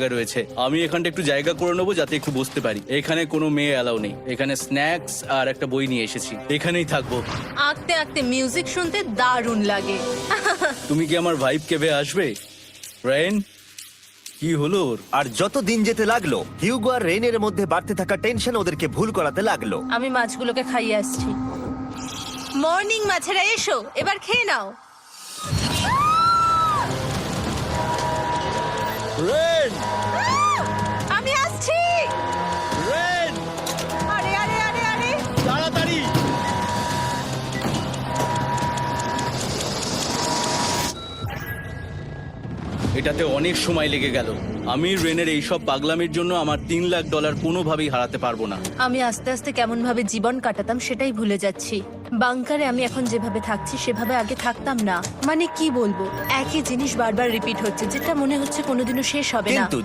জায়গা রয়েছে। আমি এখানটা একটু জায়গা করে নেবো যাতে একটু বসতে পারি। এখানে কোনো মেয়ে অ্যালাউ নেই। এখানে স্ন্যাক্স আর একটা বই নিয়ে এসেছি, এখানেই থাকবো। আঁকতে আঁকতে মিউজিক শুনতে দারুণ লাগে। তুমি কি আমার ভাইব কেবে আসবে? রেন, কি হলো ওর? আর যত দিন যেতে লাগলো হিউগো আর রেইনের মধ্যে বাড়তে থাকা টেনশন ওদেরকে ভুল করাতে লাগলো। আমি মাছগুলোকে খাইয়ে আসছি। মর্নিং মাছেরা, এসো এবার খেয়ে নাও। রেন, আমি আসছি। রেন, আরে আরে আরে আরে, তাড়াতাড়ি! এটাতে অনেক সময় লেগে গেল। আমি রেনের এইসব পাগলামির জন্য আমার $3 লাখ কোনোভাবেই হারাতে পারবো না। আমি আস্তে আস্তে কেমন ভাবে জীবন কাটাতাম সেটাই ভুলে যাচ্ছি। বাংকারে আমি এখন যেভাবে থাকছি সেভাবে আগে থাকতাম না। মানে কি বলবো, একই জিনিস বারবার রিপিট হচ্ছে, যেটা মনে হচ্ছে কোনোদিনও শেষ হবে না। কিন্তু